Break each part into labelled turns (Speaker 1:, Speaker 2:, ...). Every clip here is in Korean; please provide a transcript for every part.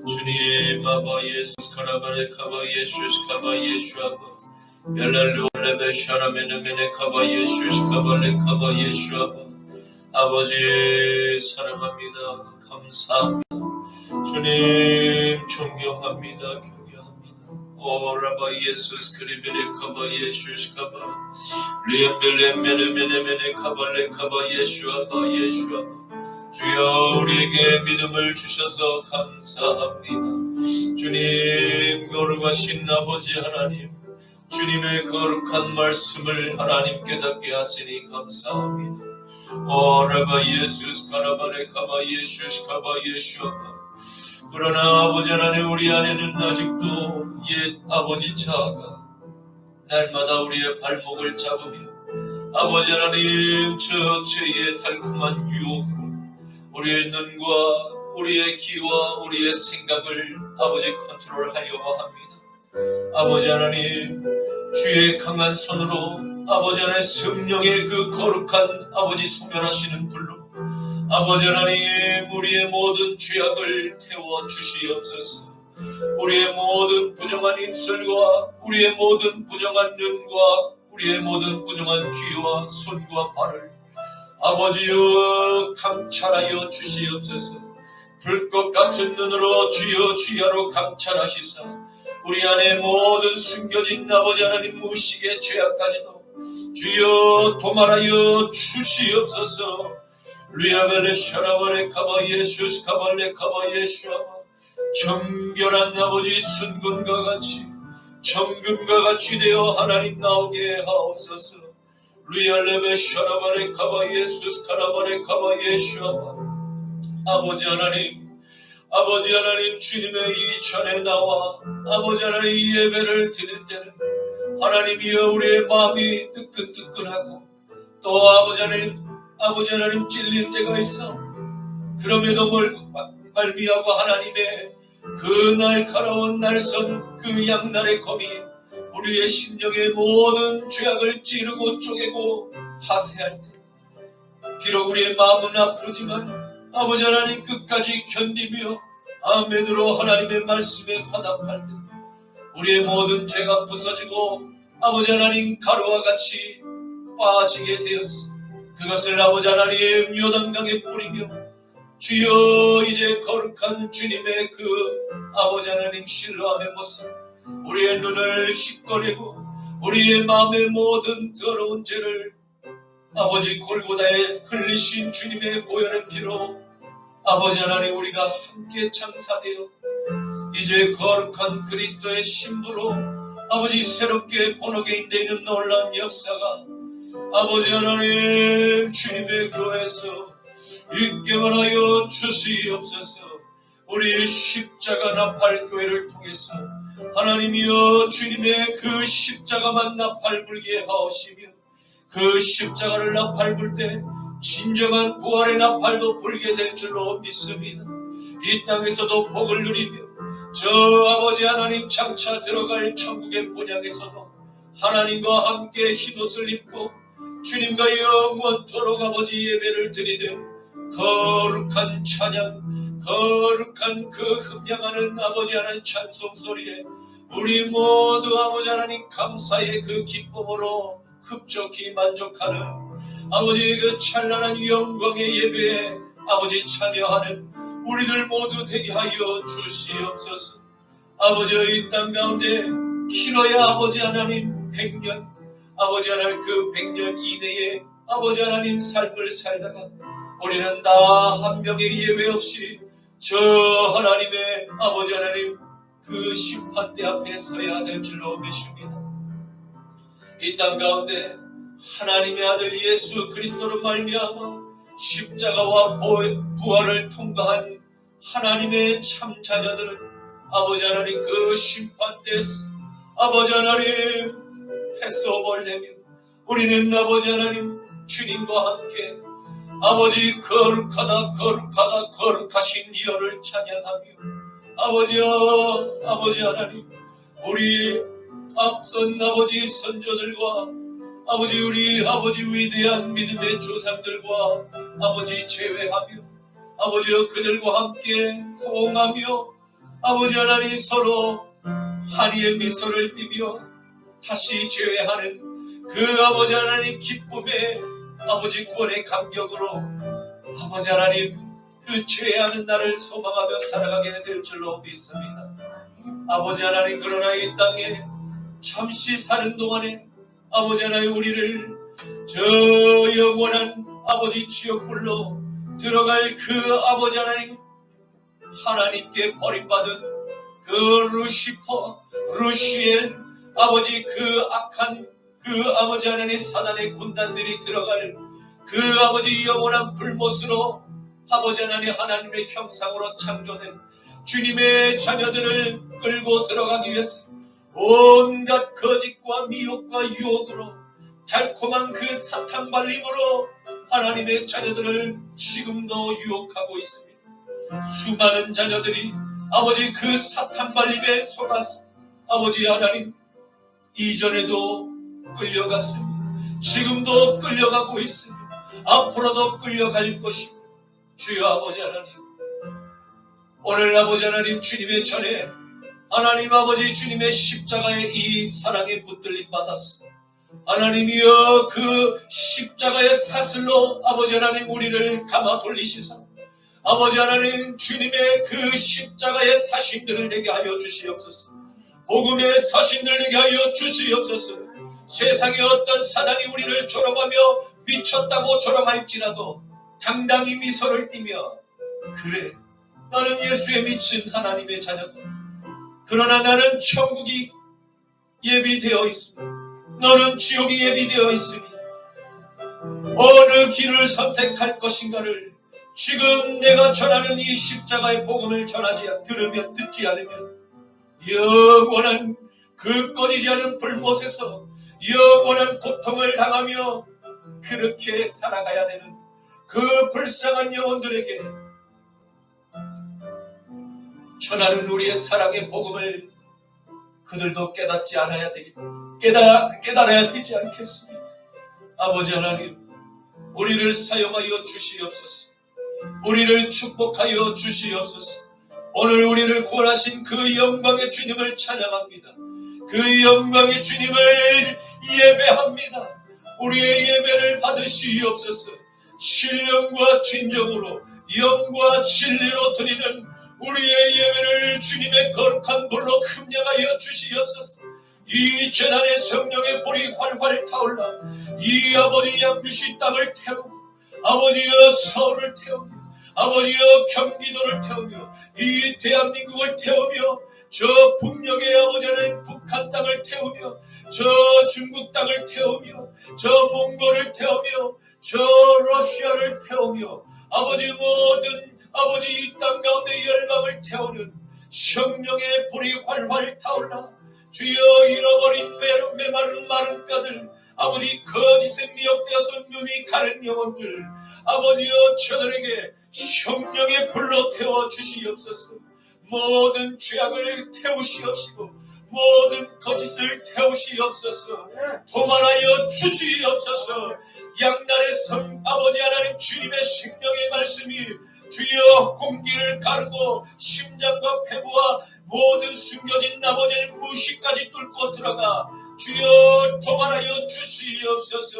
Speaker 1: 주님 아바 예수 카라바레 카바 예수스 카바 예수 아바 벨랄루레베 샤라메네메네 카바 예수스 카발레 카바 예수 아바 아버지 사랑합니다. 감사합니다. 주님 존경합니다. 경외합니다. 오라바 예수스 크리베레 카바 예수스 카바 리엠벨레 메네메네메네 카발레 카바 예수 아바 예수 아바 주여 우리에게 믿음을 주셔서 감사합니다. 주님 거룩하신 아버지 하나님 주님의 거룩한 말씀을 하나님 깨닫게 하시니 감사합니다. 오라바 예수스 카라바레 카바 예수스 카바 예수아바 그러나 아버지 하나님 우리 안에는 아직도 옛 아버지 자아가 날마다 우리의 발목을 잡으며 아버지 하나님 저 죄의 달콤한 유혹으로 우리의 눈과 우리의 귀와 우리의 생각을 아버지 컨트롤하려고 합니다. 아버지 하나님 주의 강한 손으로 아버지 하나님 성령의 그 거룩한 아버지 소멸하시는 불로 아버지 하나님 우리의 모든 죄악을 태워 주시옵소서. 우리의 모든 부정한 입술과 우리의 모든 부정한 눈과 우리의 모든 부정한 귀와 손과 발을 아버지여 감찰하여 주시옵소서. 불꽃 같은 눈으로 주여 주야로 감찰하시사 우리 안에 모든 숨겨진 아버지 하나님 무식의 죄악까지도 주여 도말하여 주시옵소서. 리아벨레 샤라바레 카바 예수스 카발레 카바 예수아 정결한 아버지 순금과 같이 정금과 같이 되어 하나님 나오게 하옵소서. 리알레베 샤라바레 카바 예수스 카라바레 카바 예수아 아버지 하나님 주님의 이 전에 나와 아버지 하나님 이 예배를 드릴 때는 하나님이여 우리의 마음이 뜨끈뜨끈하고 또 아버지 하나님 찔릴 때가 있어. 그럼에도 말미암고 하나님의 그 날카로운 날선 그 양날의 검이 우리의 심령의 모든 죄악을 찌르고 쪼개고 파쇄할 때 비록 우리의 마음은 아프지만 아버지 하나님 끝까지 견디며 아멘으로 하나님의 말씀에 화답할 때 우리의 모든 죄가 부서지고 아버지 하나님 가루와 같이 빠지게 되었어. 그것을 아버지 하나님 요단강에 뿌리며 주여 이제 거룩한 주님의 그 아버지 하나님 신뢰함의 모습 우리의 눈을 씻거리고 우리의 마음의 모든 더러운 죄를 아버지 골고다에 흘리신 주님의 보혈의 피로 아버지 하나님 우리가 함께 장사되어 이제 거룩한 그리스도의 신부로 아버지 새롭게 번호게 되는 놀라운 역사가 아버지 하나님 주님의 교회에서 있게만 하여 주시옵소서. 우리 십자가 나팔 교회를 통해서 하나님이여 주님의 그 십자가만 나팔 불게 하옵시며 그 십자가를 나팔 불 때 진정한 부활의 나팔도 불게 될 줄로 믿습니다. 이 땅에서도 복을 누리며 저 아버지 하나님 장차 들어갈 천국의 본향에서도 하나님과 함께 흰옷을 입고 주님과 영원토록 아버지 예배를 드리는 거룩한 찬양 거룩한 그 흠양하는 아버지 하나님 찬송 소리에 우리 모두 아버지 하나님 감사의 그 기쁨으로 흡족히 만족하는 아버지 그 찬란한 영광의 예배에 아버지 참여하는 우리들 모두 되게 하여 주시옵소서. 아버지 이 땅 가운데 길어야 아버지 하나님 100년 아버지 하나님 그 100년 이내에 아버지 하나님 삶을 살다가 우리는 나 한 명의 예외 없이 저 하나님의 아버지 하나님 그 심판대 앞에 서야 될 줄로 믿습니다. 이 땅 가운데 하나님의 아들 예수 그리스도로 말미암아 십자가와 부활을 통과한 하나님의 참 자녀들은 아버지 하나님 그 심판대에서 아버지 하나님 패스오버되며 우리는 아버지 하나님 주님과 함께 아버지 거룩하다 거룩하신 이여를 찬양하며 아버지 하나님 우리 앞선 아버지 선조들과 아버지 우리 아버지 위대한 믿음의 조상들과 아버지 제외하며 아버지여 그들과 함께 호응하며 아버지 하나님 서로 환희의 미소를 띠며 다시 재회하는 그 아버지 하나님 기쁨의 아버지 구원의 감격으로 아버지 하나님 그 죄하는 날을 소망하며 살아가게 될 줄로 믿습니다. 아버지 하나님, 그러나 이 땅에 잠시 사는 동안에 아버지 하나님 우리를 저 영원한 아버지 지옥불로 들어갈 그 아버지 하나님, 하나님께 버림받은 그 루시퍼, 루시엘 아버지, 그 악한 그 아버지 하나님 사단의 군단들이 들어갈 그 아버지 영원한 불못으로 아버지 하나님, 하나님의 형상으로 창조된 주님의 자녀들을 끌고 들어가기 위해서 온갖 거짓과 미혹과 유혹으로 달콤한 그 사탄 발림으로 하나님의 자녀들을 지금도 유혹하고 있습니다. 수많은 자녀들이 아버지 그 사탄 발림에 속아서 아버지 하나님 이전에도 끌려갔습니다. 지금도 끌려가고 있습니다. 앞으로도 끌려갈 것입니다. 주여 아버지 하나님, 오늘 아버지 하나님 주님의 전에 하나님 아버지 주님의 십자가의 이 사랑에 붙들림 받았어. 하나님이여 그 십자가의 사슬로 아버지 하나님 우리를 감아 돌리시사 아버지 하나님 주님의 그 십자가의 사신들을 되게 하여 주시옵소서. 복음의 사신들을 되게 하여 주시옵소서. 세상의 어떤 사단이 우리를 조롱하며 미쳤다고 조롱할지라도 당당히 미소를 띠며 그래, 나는 예수에 미친 하나님의 자녀다. 그러나 나는 천국이 예비되어 있습니다. 너는 지옥이 예비되어 있습니다. 어느 길을 선택할 것인가를 지금 내가 전하는 이 십자가의 복음을 들으면 듣지 않으면 영원한 그 꺼지지 않은 불못에서 영원한 고통을 당하며 그렇게 살아가야 되는 그 불쌍한 영혼들에게 전하는 우리의 사랑의 복음을 그들도 깨닫지 않아야 되겠다. 깨달아야 되지 않겠습니까? 아버지 하나님, 우리를 사용하여 주시옵소서. 우리를 축복하여 주시옵소서. 오늘 우리를 구원하신 그 영광의 주님을 찬양합니다. 그 영광의 주님을 예배합니다. 우리의 예배를 받으시옵소서. 신령과 진정으로 영과 진리로 드리는 우리의 예배를 주님의 거룩한 불로 흠령하여 주시옵소서. 이 재단의 성령의 불이 활활 타올라 이 아버지 양주시 땅을 태우고 아버지여 서울을 태우며 아버지여 경기도를 태우며 이 대한민국을 태우며 저 북녘의 아버지는 북한 땅을 태우며 저 중국 땅을 태우며 저 몽골을 태우며 저 러시아를 태우며 아버지 모든 아버지 이 땅 가운데 열방을 태우는 성령의 불이 활활 타올라 주여 잃어버린 메마른 마른 뼈들 아버지 거짓에 미혹되어서 눈이 가는 영혼들 아버지여 저들에게 성령의 불로 태워 주시옵소서. 모든 죄악을 태우시옵시고 모든 거짓을 태우시옵소서. 도만하여 주시옵소서. 양날의 성 아버지 하나님 주님의 생명의 말씀이 주여 공기를 가르고 심장과 폐부와 모든 숨겨진 나머지는 무시까지 뚫고 들어가 주여 도만하여 주시옵소서.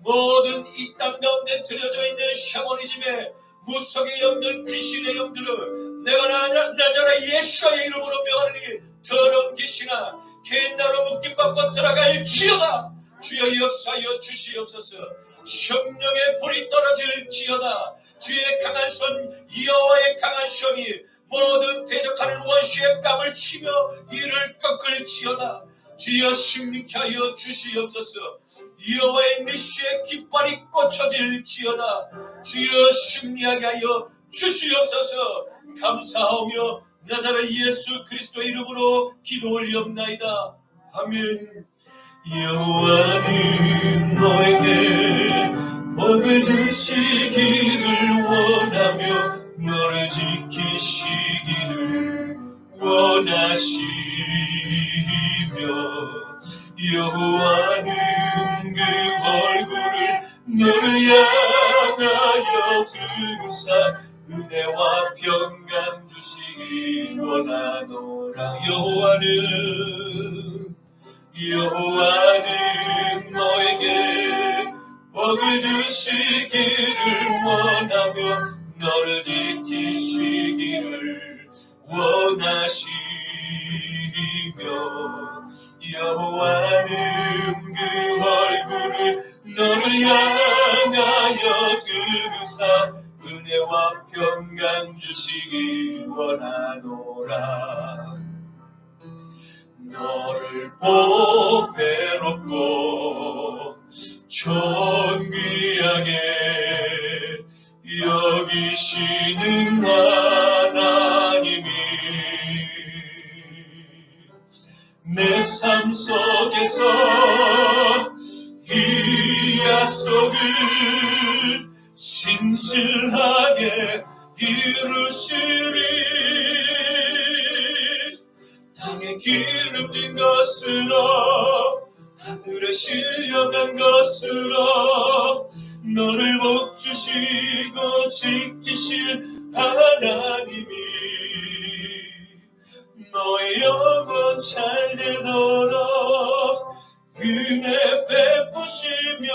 Speaker 1: 모든 이 땅 가운데 들여져 있는 샤머니즘의 무속의 영들 귀신의 영들은 내가 나자라 예수의 이름으로 명하노니 더러운 귀신아 개인나로 묶임받고 들어갈지어다. 주여 역사하여 주시옵소서. 성령의 불이 떨어질지어다. 주의 강한 손 여호와의 강한 손이 모든 대적하는 원수의 뺨을 치며 이를 꺾을지어다. 주여 승리케 하여 주시옵소서. 여호와의 메시의 깃발이 꽂혀질지어다. 주여 승리하게 하여 주시옵소서. 감사하며 나사렛 예수 그리스도 이름으로 기도 올리옵나이다. 아멘. 여호와는 너에게 복을 주시기를 원하며 너를 지키시기를 원하시며 여호와는 그 얼굴을 너를 향하여 두사 은혜와 평강 주시기 원하노라. 여호와는 너에게 복을 주시기를 원하며 너를 지키시기를 원하시며 여호와는 그 얼굴을 너를 향하여 두사 은혜와 평강 주시기 원하노라. 너를 보배롭고 존귀하게 여기시는 하나님이 내 삶 속에서 이 약속을 신실하게 이루시리. 땅에 기름진 것으로 하늘에 신령한 것으로 너를 복주시고 지키실 하나님이 너의 영혼 잘 되도록 은혜 베푸시며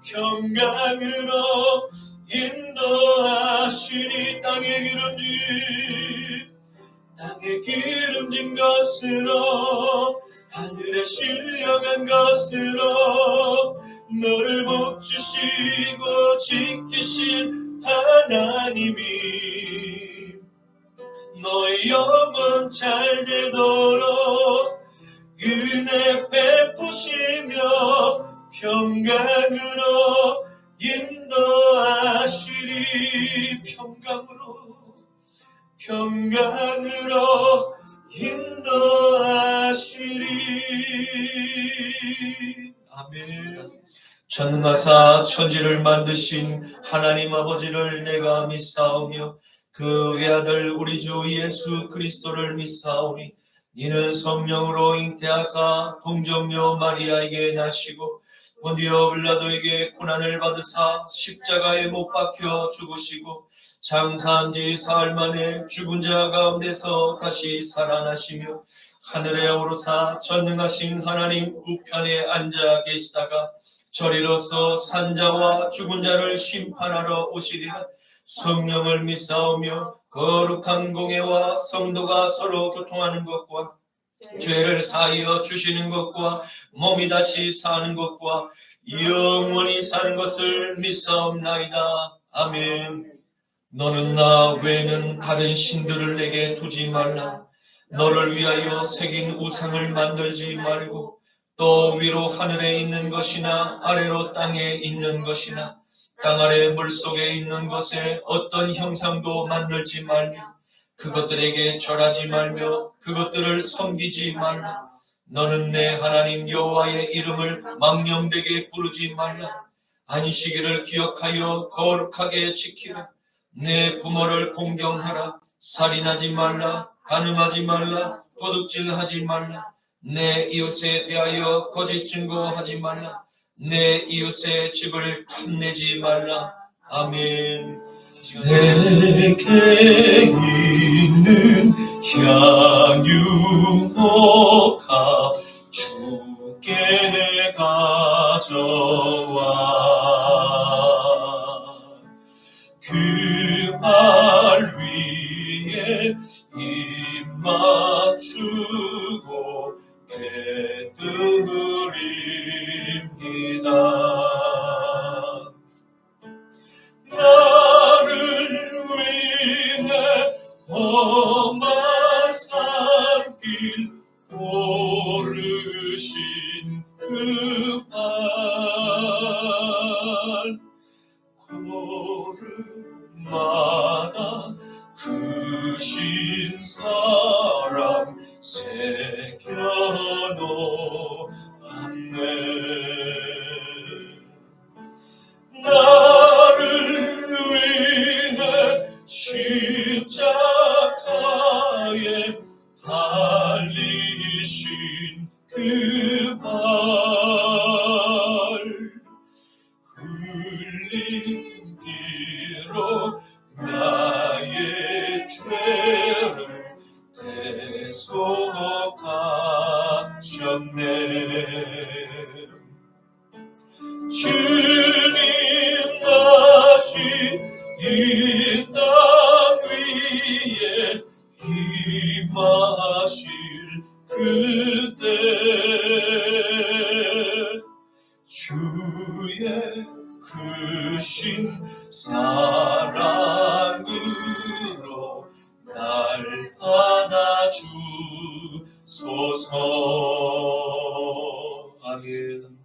Speaker 1: 평강으로 인도하시니 땅에 기름진 것으로 하늘에 신령한 것으로 너를 복주시고 지키실 하나님이 너의 영혼 잘 되도록 은혜 베푸시며 평강으로 인도하시리. 평강으로 인도하시리. 아멘. 전능하사 천지를 만드신 하나님 아버지를 내가 믿사오며 그 외아들 우리 주 예수 그리스도를 믿사오니 이는 성령으로 잉태하사 동정녀 마리아에게 나시고 본디오 빌라도에게 고난을 받으사 십자가에 못 박혀 죽으시고 장사한 지 사흘 만에 죽은 자 가운데서 다시 살아나시며 하늘에 오르사 전능하신 하나님 우편에 앉아 계시다가 저리로서 산자와 죽은 자를 심판하러 오시리라. 성령을 믿사오며 거룩한 공예와 성도가 서로 교통하는 것과 죄를 사하여 주시는 것과 몸이 다시 사는 것과 영원히 사는 것을 믿사옵나이다. 아멘. 너는 나 외에는 다른 신들을 내게 두지 말라. 너를 위하여 새긴 우상을 만들지 말고 또 위로 하늘에 있는 것이나 아래로 땅에 있는 것이나 땅 아래 물속에 있는 것에 어떤 형상도 만들지 말며 그것들에게 절하지 말며 그것들을 섬기지 말라. 너는 내 하나님 여호와의 이름을 망령되게 부르지 말라. 안식일을 기억하여 거룩하게 지키라. 내 부모를 공경하라. 살인하지 말라. 간음하지 말라. 도둑질하지 말라. 내 이웃에 대하여 거짓 증거하지 말라. 내 이웃의 집을 탐내지 말라. 아멘. 내게 있는 향유옥합 주께 내가 가져와 그 발 위에 입 맞추고 깨뜨립니다. 나를 위해 험한 산길 오르신 그 발 걸음마다 그 신사랑 새겨놓았네. 나를 위해 십자가에 달리신 그 발 흘린 피로 나 이 땅 위에 임하실 그때 주의 크신 사랑으로 날 받아주소서. 아멘.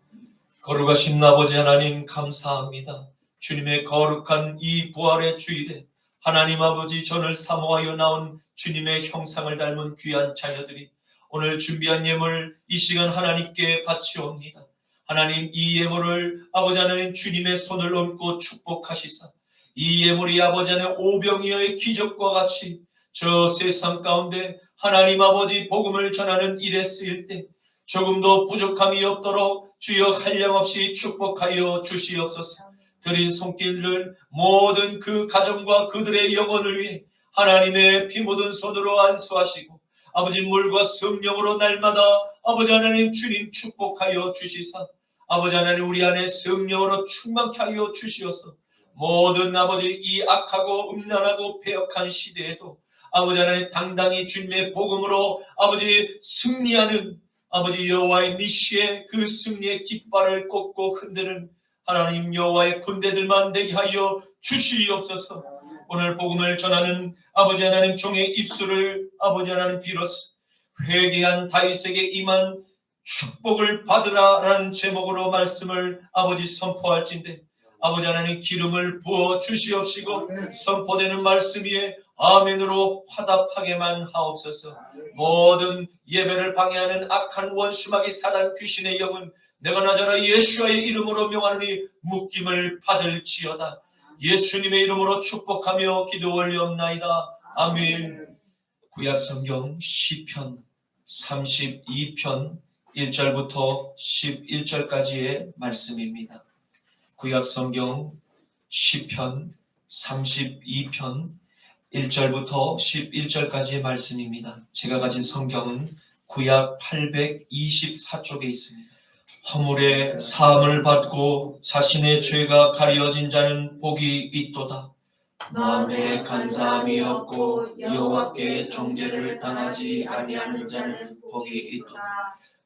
Speaker 1: 거룩하신 아버지 하나님 감사합니다. 주님의 거룩한 이 부활의 주일에 하나님 아버지 전을 사모하여 나온 주님의 형상을 닮은 귀한 자녀들이 오늘 준비한 예물 이 시간 하나님께 바치옵니다. 하나님 이 예물을 아버지 하나님 주님의 손을 얹고 축복하시사 이 예물이 아버지 하나님 오병이어의 기적과 같이 저 세상 가운데 하나님 아버지 복음을 전하는 일에 쓰일 때 조금도 부족함이 없도록 주여 한량없이 축복하여 주시옵소서. 드린 손길을 모든 그 가정과 그들의 영혼을 위해 하나님의 피 묻은 손으로 안수하시고 아버지 물과 성령으로 날마다 아버지 하나님 주님 축복하여 주시사 아버지 하나님 우리 안에 성령으로 충만케 하여 주시어서 모든 아버지 이 악하고 음란하고 패역한 시대에도 아버지 하나님 당당히 주님의 복음으로 아버지 승리하는 아버지 여호와의 니시의 그 승리의 깃발을 꽂고 흔드는 하나님 여호와의 군대들만 되게 하여 주시옵소서. 오늘 복음을 전하는 아버지 하나님 종의 입술을 아버지 하나님 비로소 회개한 다윗에게 임한 축복을 받으라라는 제목으로 말씀을 아버지 선포할진대 아버지 하나님 기름을 부어 주시옵시고 선포되는 말씀 위에 아멘으로 화답하게만 하옵소서. 모든 예배를 방해하는 악한 원수마귀 사단 귀신의 영은 내가 나자라 예수와의 이름으로 명하노니 묶임을 받을지어다. 예수님의 이름으로 축복하며 기도 올리옵나이다. 아멘. 구약성경 시편 32편 1절부터 11절까지의 말씀입니다. 구약성경 시편 32편 1절부터 11절까지의 말씀입니다. 제가 가진 성경은 구약 824쪽에 있습니다. 허물의 사함을 받고 자신의 죄가 가려진 자는 복이 있도다. 마음에 간사함이 없고 여호와께 정죄를 당하지 아니하는 자는 복이 있도다.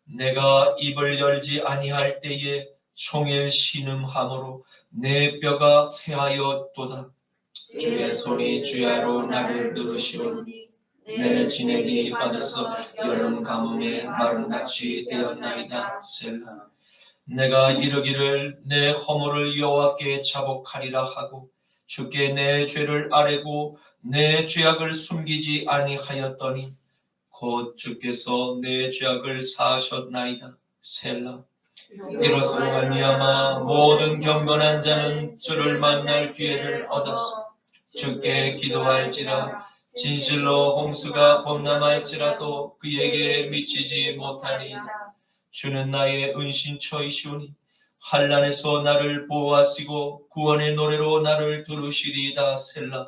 Speaker 1: 내가 입을 열지 아니할 때에 총일 신음함으로 내 뼈가 새하였도다. 주의 손이 주야로 나를 누르시오니 내 진액이 빠져서 여름 가뭄에 마름같이 되었나이다. 셀라. 내가 이르기를 내 허물을 여호와께 자복하리라 하고 주께 내 죄를 아뢰고 내 죄악을 숨기지 아니하였더니 곧 주께서 내 죄악을 사하셨나이다. 셀라. 이로써 말미암아 모든 경건한 자는 주를 만날 기회를 얻었어. 주께 기도할지라 진실로 홍수가 범람할지라도 그에게 미치지 못하리이다. 주는 나의 은신처이시오니 환난에서 나를 보호하시고 구원의 노래로 나를 두르시리이다. 셀라.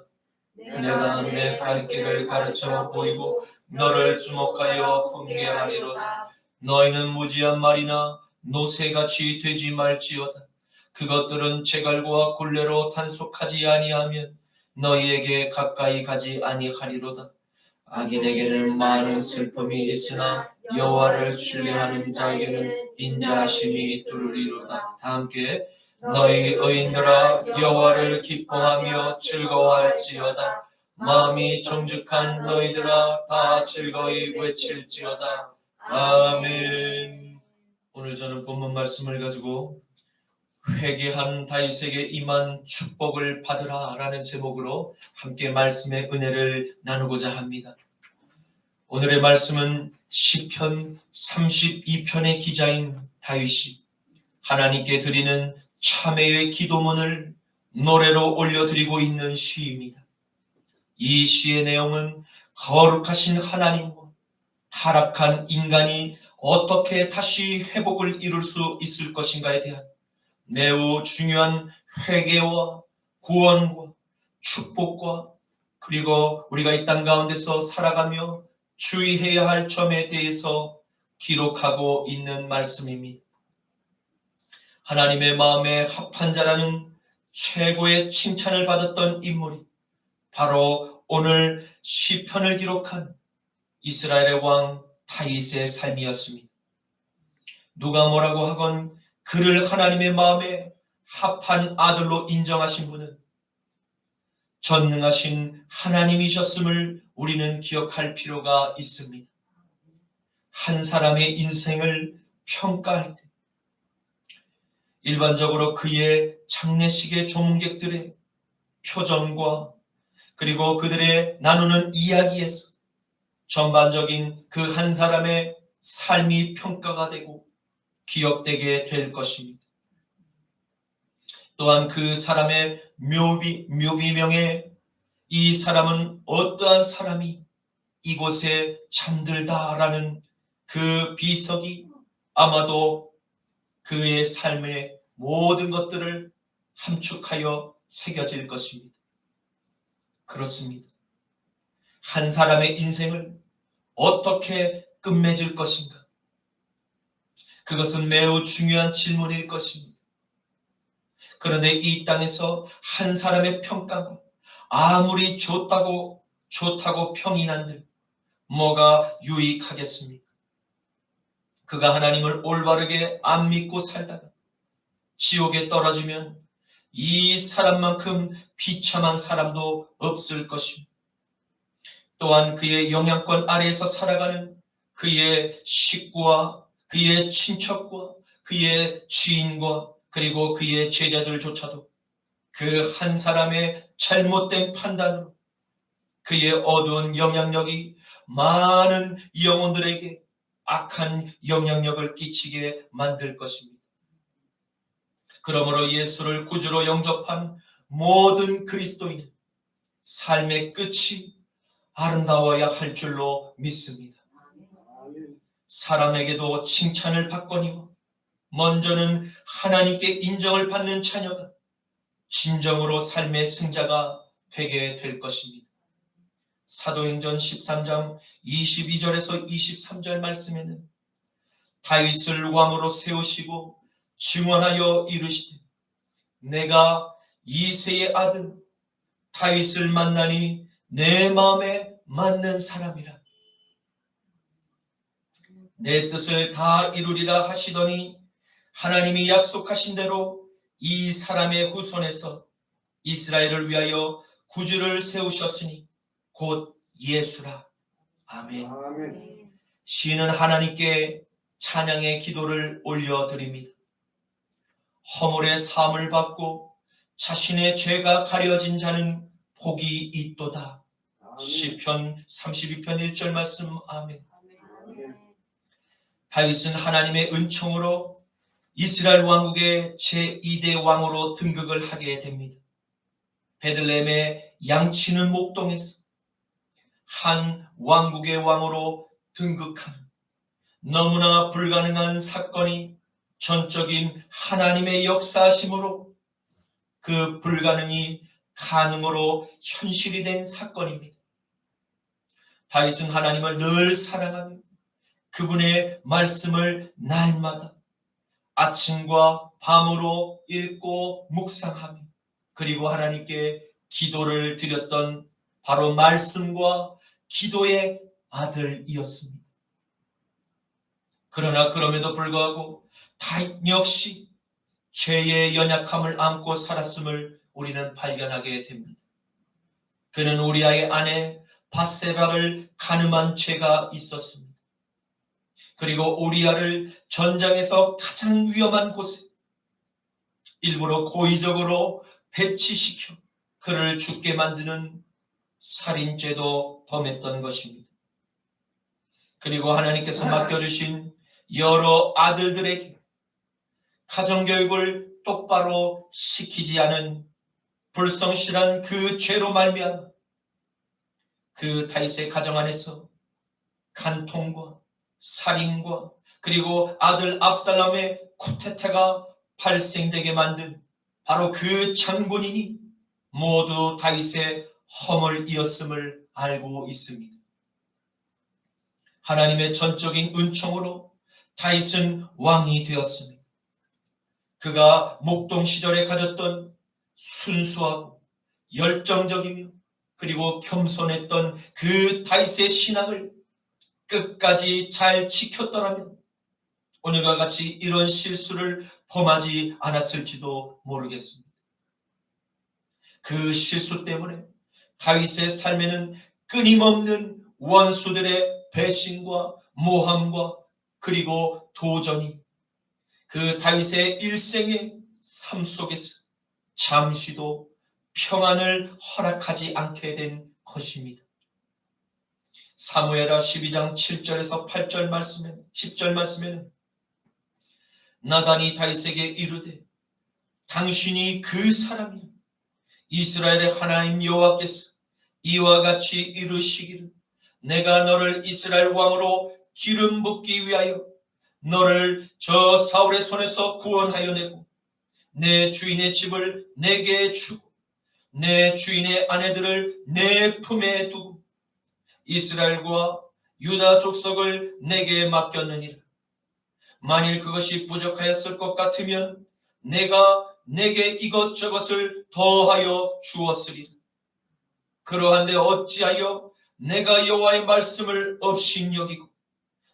Speaker 1: 내가 내 갈 길을 가르쳐 보이고 너를 주목하여 훈계하리로다. 너희는 무지한 말이나 노새같이 되지 말지어다. 그것들은 제갈과 굴레로 단속하지 아니하면 너희에게 가까이 가지 아니하리로다. 악인에게는 많은 슬픔이 있으나 여호와를 신뢰하는 자에게는 인자하심이 두르리로다. 다 함께 너희 의인들아 여호와를 기뻐하며 즐거워할지어다. 마음이 정직한 너희들아 다 즐거이 외칠지어다. 아멘. 오늘 저는 본문 말씀을 가지고 회개한 다윗에게 임한 축복을 받으라 라는 제목으로 함께 말씀의 은혜를 나누고자 합니다. 오늘의 말씀은 시편 32편의 기자인 다윗이 하나님께 드리는 참회의 기도문을 노래로 올려드리고 있는 시입니다. 이 시의 내용은 거룩하신 하나님과 타락한 인간이 어떻게 다시 회복을 이룰 수 있을 것인가에 대한 매우 중요한 회개와 구원과 축복과 그리고 우리가 이 땅 가운데서 살아가며 주의해야 할 점에 대해서 기록하고 있는 말씀입니다. 하나님의 마음에 합한 자라는 최고의 칭찬을 받았던 인물이 바로 오늘 시편을 기록한 이스라엘의 왕 다윗의 삶이었습니다. 누가 뭐라고 하건 그를 하나님의 마음에 합한 아들로 인정하신 분은 전능하신 하나님이셨음을 우리는 기억할 필요가 있습니다. 한 사람의 인생을 평가할 때 일반적으로 그의 장례식의 조문객들의 표정과 그리고 그들의 나누는 이야기에서 전반적인 그 한 사람의 삶이 평가가 되고 기억되게 될 것입니다. 또한 그 사람의 묘비명에 이 사람은 어떠한 사람이 이곳에 잠들다라는 그 비석이 아마도 그의 삶의 모든 것들을 함축하여 새겨질 것입니다. 그렇습니다. 한 사람의 인생을 어떻게 끝맺을 것인가? 그것은 매우 중요한 질문일 것입니다. 그런데 이 땅에서 한 사람의 평가가 아무리 좋다고 평인한들 뭐가 유익하겠습니까? 그가 하나님을 올바르게 안 믿고 살다가 지옥에 떨어지면 이 사람만큼 비참한 사람도 없을 것입니다. 또한 그의 영향권 아래에서 살아가는 그의 식구와 그의 친척과 그의 지인과 그리고 그의 제자들조차도 그 한 사람의 잘못된 판단으로 그의 어두운 영향력이 많은 영혼들에게 악한 영향력을 끼치게 만들 것입니다. 그러므로 예수를 구주로 영접한 모든 그리스도인은 삶의 끝이 아름다워야 할 줄로 믿습니다. 사람에게도 칭찬을 받거니와 먼저는 하나님께 인정을 받는 자녀가 진정으로 삶의 승자가 되게 될 것입니다. 사도행전 13장 22절에서 23절 말씀에는 다윗을 왕으로 세우시고 증언하여 이르시되 내가 이새의 아들 다윗을 만나니 내 마음에 맞는 사람이라 내 뜻을 다 이루리라 하시더니 하나님이 약속하신 대로 이 사람의 후손에서 이스라엘을 위하여 구주를 세우셨으니 곧 예수라. 아멘.
Speaker 2: 아멘.
Speaker 1: 시인은 하나님께 찬양의 기도를 올려드립니다. 허물의 사함을 받고 자신의 죄가 가려진 자는 복이 있도다. 시편 32편 1절 말씀. 아멘. 다윗은 하나님의 은총으로 이스라엘 왕국의 제2대 왕으로 등극을 하게 됩니다. 베들레헴의 양치는 목동에서 한 왕국의 왕으로 등극하는 너무나 불가능한 사건이 전적인 하나님의 역사심으로 그 불가능이 가능으로 현실이 된 사건입니다. 다윗은 하나님을 늘 사랑하며 그분의 말씀을 날마다 아침과 밤으로 읽고 묵상하며 그리고 하나님께 기도를 드렸던 바로 말씀과 기도의 아들이었습니다. 그러나 그럼에도 불구하고 다윗 역시 죄의 연약함을 안고 살았음을 우리는 발견하게 됩니다. 그는 우리아의 아내 밧세바를 간음한 죄가 있었습니다. 그리고 우리아를 전장에서 가장 위험한 곳에 일부러 고의적으로 배치시켜 그를 죽게 만드는 살인죄도 범했던 것입니다. 그리고 하나님께서 맡겨주신 여러 아들들에게 가정교육을 똑바로 시키지 않은 불성실한 그 죄로 말미암아 그 다윗의 가정 안에서 간통과 살인과 그리고 아들 압살롬의 쿠데타가 발생되게 만든 바로 그 장본인이 모두 다윗의 허물이었음을 알고 있습니다. 하나님의 전적인 은총으로 다윗은 왕이 되었습니다. 그가 목동 시절에 가졌던 순수하고 열정적이며 그리고 겸손했던 그 다윗의 신앙을 끝까지 잘 지켰더라면 오늘과 같이 이런 실수를 범하지 않았을지도 모르겠습니다. 그 실수 때문에 다윗의 삶에는 끊임없는 원수들의 배신과 모함과 그리고 도전이 그 다윗의 일생의 삶 속에서 잠시도 평안을 허락하지 않게 된 것입니다. 사무엘하 12장 7절에서 8절 말씀에 10절 말씀에는 나단이 다윗에게 이르되 당신이 그 사람이라 이스라엘의 하나님 여호와께서 이와 같이 이르시기를 내가 너를 이스라엘 왕으로 기름 붓기 위하여 너를 저 사울의 손에서 구원하여 내고 내 주인의 집을 내게 주고 내 주인의 아내들을 내 품에 두고 이스라엘과 유다 족속을 내게 맡겼느니라. 만일 그것이 부족하였을 것 같으면 내가 내게 이것저것을 더하여 주었으리라. 그러한데 어찌하여 내가 여호와의 말씀을 업신여기고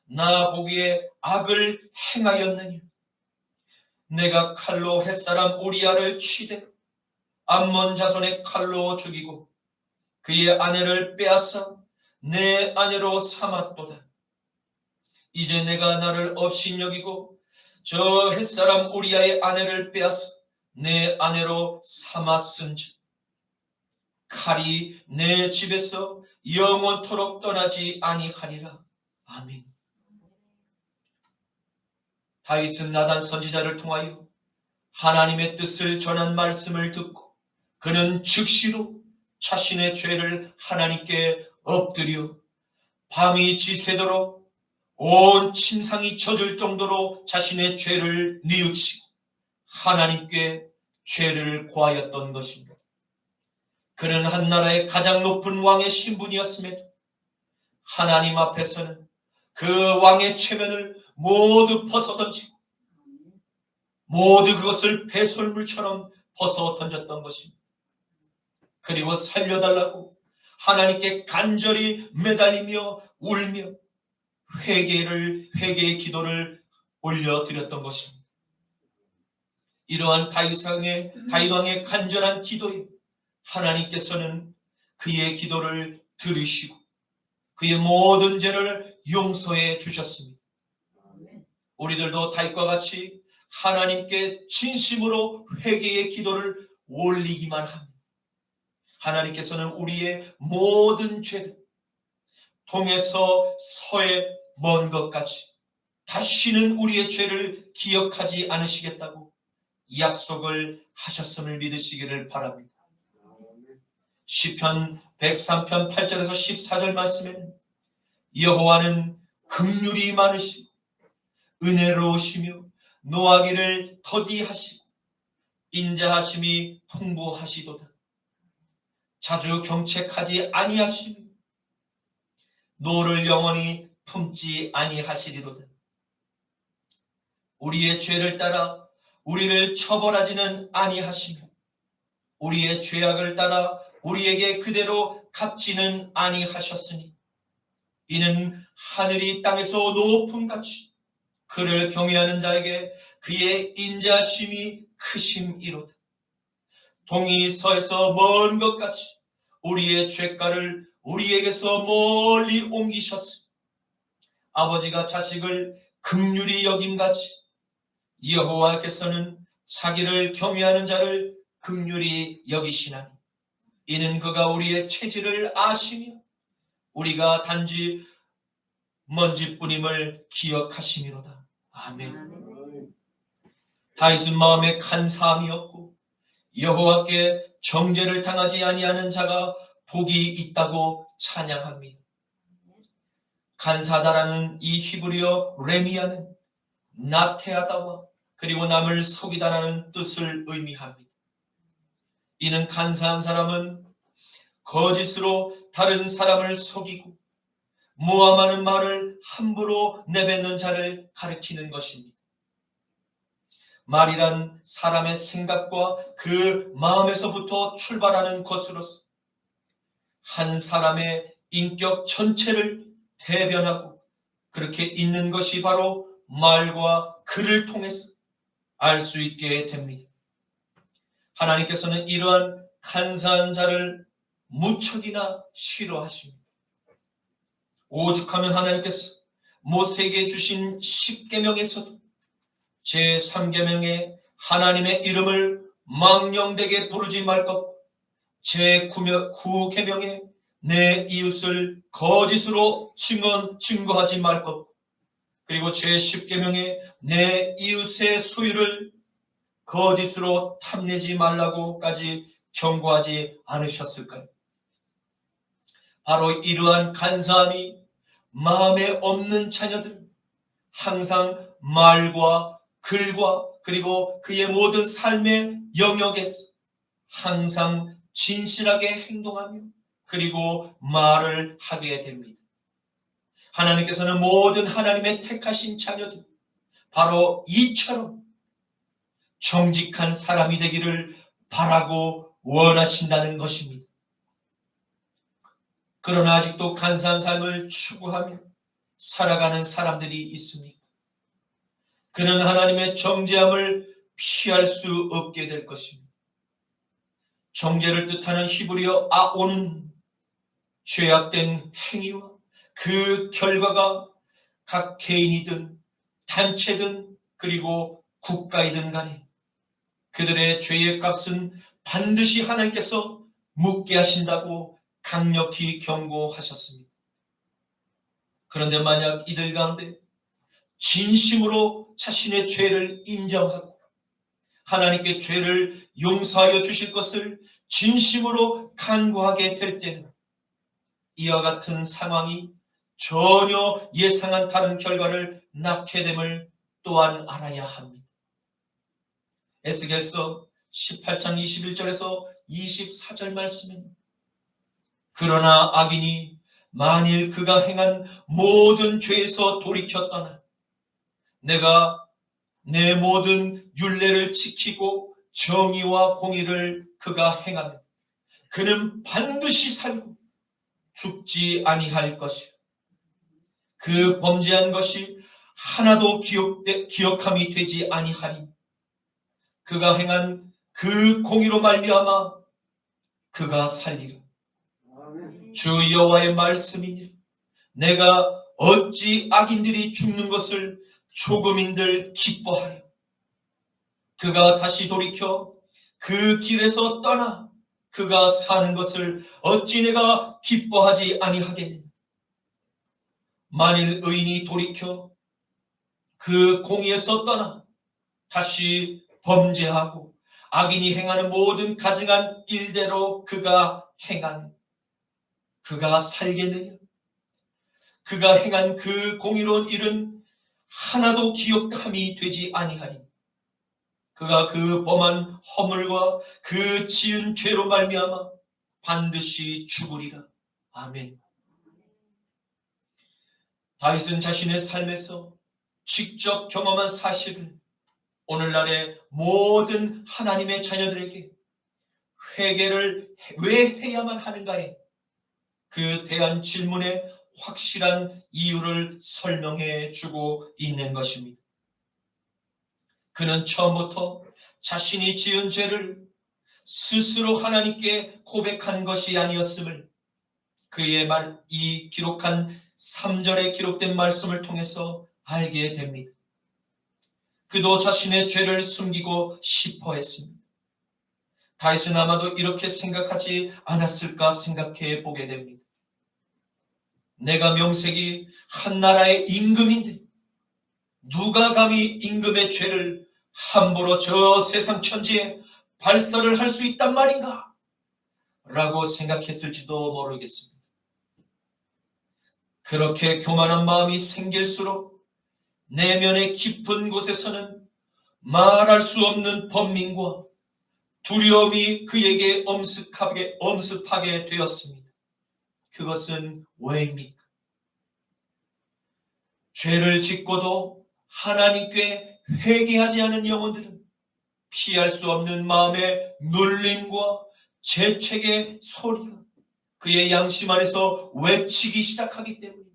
Speaker 1: 나 보기에 악을 행하였느냐. 내가 칼로 햇사람 우리아를 치되 암몬 자손의 칼로 죽이고 그의 아내를 빼앗아 내 아내로 삼았도다. 이제 내가 나를 업신여기고 저 햇사람 우리아의 아내를 빼앗아 내 아내로 삼았은즉 칼이 내 집에서 영원토록 떠나지 아니하리라. 아멘. 다윗은 나단 선지자를 통하여 하나님의 뜻을 전한 말씀을 듣고 그는 즉시로 자신의 죄를 하나님께 엎드려 밤이 지새도록 온 침상이 젖을 정도로 자신의 죄를 뉘우치고 하나님께 죄를 고하였던 것입니다. 그는 한 나라의 가장 높은 왕의 신분이었음에도 하나님 앞에서는 그 왕의 체면을 모두 벗어던지고 모두 그것을 배설물처럼 벗어 던졌던 것입니다. 그리고 살려달라고 하나님께 간절히 매달리며 울며 회개의 기도를 올려드렸던 것입니다. 이러한 다윗 왕의 간절한 기도에 하나님께서는 그의 기도를 들으시고 그의 모든 죄를 용서해 주셨습니다. 우리들도 다윗과 같이 하나님께 진심으로 회개의 기도를 올리기만 합니다. 하나님께서는 우리의 모든 죄들, 동에서 서에 먼 것까지 다시는 우리의 죄를 기억하지 않으시겠다고 약속을 하셨음을 믿으시기를 바랍니다. 시편 103편 8절에서 14절 말씀에는 여호와는 긍휼이 많으시고 은혜로우시며 노하기를 더디하시고 인자하심이 풍부하시도다. 자주 경책하지 아니하시며 노를 영원히 품지 아니하시리로다. 우리의 죄를 따라 우리를 처벌하지는 아니하시며 우리의 죄악을 따라 우리에게 그대로 갚지는 아니하셨으니 이는 하늘이 땅에서 높음같이 그를 경외하는 자에게 그의 인자심이 크심이로다. 동이 서에서 먼 것같이 우리의 죄가를 우리에게서 멀리 옮기셨으니 아버지가 자식을 긍휼히 여김같이 여호와께서는 자기를 경외하는 자를 긍휼히 여기시나니 이는 그가 우리의 체질을 아시며 우리가 단지 먼지뿐임을 기억하심이로다. 아멘. 다윗은 마음에 간사함이었고 여호와께 정죄를 당하지 아니하는 자가 복이 있다고 찬양합니다. 간사하다라는 이 히브리어 레미야는 나태하다와 그리고 남을 속이다라는 뜻을 의미합니다. 이는 간사한 사람은 거짓으로 다른 사람을 속이고 모함하는 말을 함부로 내뱉는 자를 가리키는 것입니다. 말이란 사람의 생각과 그 마음에서부터 출발하는 것으로서 한 사람의 인격 전체를 대변하고 그렇게 있는 것이 바로 말과 글을 통해서 알 수 있게 됩니다. 하나님께서는 이러한 간사한 자를 무척이나 싫어하십니다. 오죽하면 하나님께서 모세에게 주신 10계명에서도 제3계명에 하나님의 이름을 망령되게 부르지 말 것, 제9계명에 내 이웃을 거짓으로 증거하지 말 것, 그리고 제10계명에 내 이웃의 소유를 거짓으로 탐내지 말라고까지 경고하지 않으셨을까요? 바로 이러한 간사함이 마음에 없는 자녀들은 항상 말과 글과 그리고 그의 모든 삶의 영역에서 항상 진실하게 행동하며 그리고 말을 하게 됩니다. 하나님께서는 모든 하나님의 택하신 자녀들 바로 이처럼 정직한 사람이 되기를 바라고 원하신다는 것입니다. 그러나 아직도 간사한 삶을 추구하며 살아가는 사람들이 있습니다. 그는 하나님의 정죄함을 피할 수 없게 될 것입니다. 정죄를 뜻하는 히브리어 아오는 죄악된 행위와 그 결과가 각 개인이든 단체든 그리고 국가이든 간에 그들의 죄의 값은 반드시 하나님께서 묻게 하신다고 강력히 경고하셨습니다. 그런데 만약 이들 가운데 진심으로 자신의 죄를 인정하고 하나님께 죄를 용서하여 주실 것을 진심으로 간구하게 될 때는 이와 같은 상황이 전혀 예상한 다른 결과를 낳게 됨을 또한 알아야 합니다. 에스겔서 18장 21절에서 24절 말씀입니다. 그러나 악인이 만일 그가 행한 모든 죄에서 돌이켜 떠나 내가 내 모든 율례를 지키고 정의와 공의를 그가 행하면 그는 반드시 살고 죽지 아니할 것이요 그 범죄한 것이 하나도 기억함이 되지 아니하리. 그가 행한 그 공의로 말미암아 그가 살리라. 주 여호와의 말씀이니 내가 어찌 악인들이 죽는 것을 조금인들 기뻐하여 그가 다시 돌이켜 그 길에서 떠나 그가 사는 것을 어찌 내가 기뻐하지 아니하겠느냐. 만일 의인이 돌이켜 그 공의에서 떠나 다시 범죄하고 악인이 행하는 모든 가증한 일대로 그가 행한 그가 살겠느냐. 그가 행한 그 공의로운 일은 하나도 기억함이 되지 아니하리. 그가 그 범한 허물과 그 지은 죄로 말미암아 반드시 죽으리라. 아멘. 다윗은 자신의 삶에서 직접 경험한 사실을 오늘날의 모든 하나님의 자녀들에게 회개를 왜 해야만 하는가에 그 대한 질문에 확실한 이유를 설명해 주고 있는 것입니다. 그는 처음부터 자신이 지은 죄를 스스로 하나님께 고백한 것이 아니었음을 그의 이 기록한 3절에 기록된 말씀을 통해서 알게 됩니다. 그도 자신의 죄를 숨기고 싶어 했습니다. 다윗은 아마도 이렇게 생각하지 않았을까 생각해 보게 됩니다. 내가 명색이 한 나라의 임금인데 누가 감히 임금의 죄를 함부로 저 세상 천지에 발설을 할 수 있단 말인가? 라고 생각했을지도 모르겠습니다. 그렇게 교만한 마음이 생길수록 내면의 깊은 곳에서는 말할 수 없는 번민과 두려움이 그에게 엄습하게 되었습니다. 그것은 왜입니까? 죄를 짓고도 하나님께 회개하지 않은 영혼들은 피할 수 없는 마음의 눌림과 재채기의 소리가 그의 양심 안에서 외치기 시작하기 때문입니다.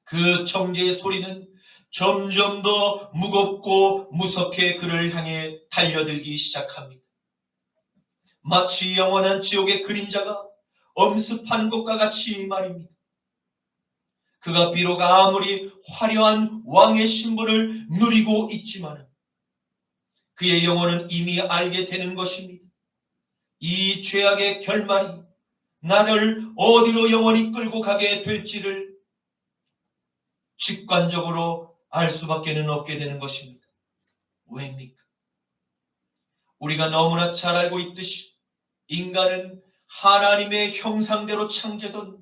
Speaker 1: 그 정죄의 소리는 점점 더 무겁고 무섭게 그를 향해 달려들기 시작합니다. 마치 영원한 지옥의 그림자가 엄습하는 것과 같이 말입니다. 그가 비록 아무리 화려한 왕의 신분을 누리고 있지만 그의 영혼은 이미 알게 되는 것입니다. 이 죄악의 결말이 나를 어디로 영원히 끌고 가게 될지를 직관적으로 알 수밖에 없게 되는 것입니다. 왜입니까? 우리가 너무나 잘 알고 있듯이 인간은 하나님의 형상대로 창조된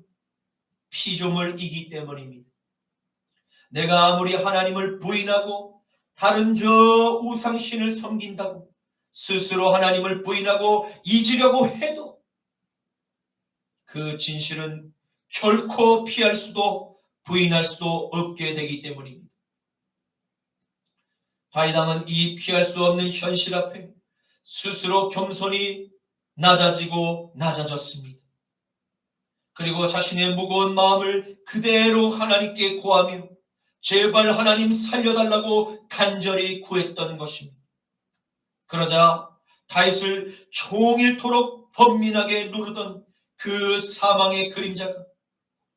Speaker 1: 피조물이기 때문입니다. 내가 아무리 하나님을 부인하고 다른 저 우상신을 섬긴다고 스스로 하나님을 부인하고 잊으려고 해도 그 진실은 결코 피할 수도 부인할 수도 없게 되기 때문입니다. 다윗왕은 이 피할 수 없는 현실 앞에 스스로 겸손히 낮아지고 낮아졌습니다. 그리고 자신의 무거운 마음을 그대로 하나님께 고하며 제발 하나님 살려달라고 간절히 구했던 것입니다. 그러자 다윗을 종일토록 번민하게 누르던 그 사망의 그림자가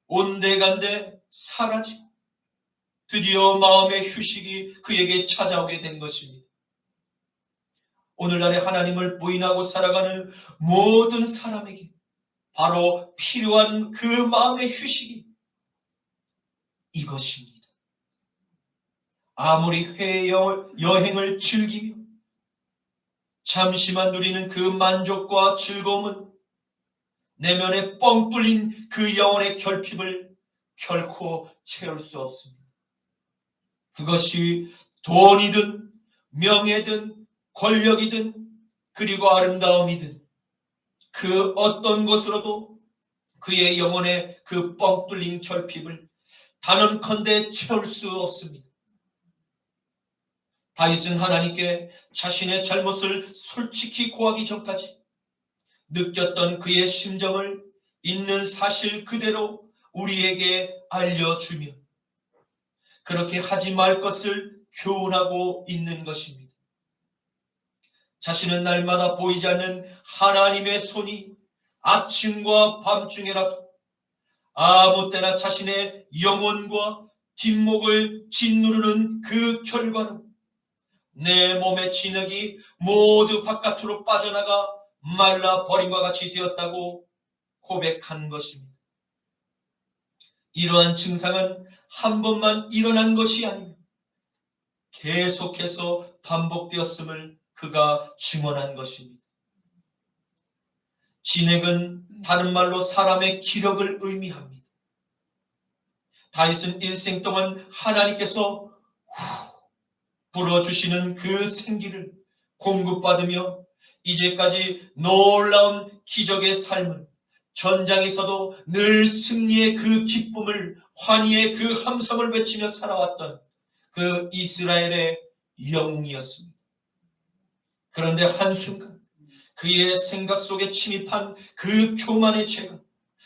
Speaker 1: 온데간데 사라지고 드디어 마음의 휴식이 그에게 찾아오게 된 것입니다. 오늘날에 하나님을 부인하고 살아가는 모든 사람에게 바로 필요한 그 마음의 휴식이 이것입니다. 아무리 해외 여행을 즐기며 잠시만 누리는 그 만족과 즐거움은 내면에 뻥 뚫린 그 영혼의 결핍을 결코 채울 수 없습니다. 그것이 돈이든 명예든 권력이든 그리고 아름다움이든 그 어떤 것으로도 그의 영혼의 그 뻥 뚫린 결핍을 단언컨대 채울 수 없습니다. 다윗은 하나님께 자신의 잘못을 솔직히 고하기 전까지 느꼈던 그의 심정을 있는 사실 그대로 우리에게 알려주며 그렇게 하지 말 것을 교훈하고 있는 것입니다. 자신은 날마다 보이지 않는 하나님의 손이 아침과 밤중에라도 아무 때나 자신의 영혼과 뒷목을 짓누르는 그 결과는 내 몸의 진흙이 모두 바깥으로 빠져나가 말라버림과 같이 되었다고 고백한 것입니다. 이러한 증상은 한 번만 일어난 것이 아니며 계속해서 반복되었음을 그가 증언한 것입니다. 진액은 다른 말로 사람의 기력을 의미합니다. 다윗은 일생 동안 하나님께서 불어주시는 그 생기를 공급받으며 이제까지 놀라운 기적의 삶을 전장에서도 늘 승리의 그 기쁨을 환희의 그 함성을 외치며 살아왔던 그 이스라엘의 영웅이었습니다. 그런데 한순간 그의 생각 속에 침입한 그 교만의 죄가,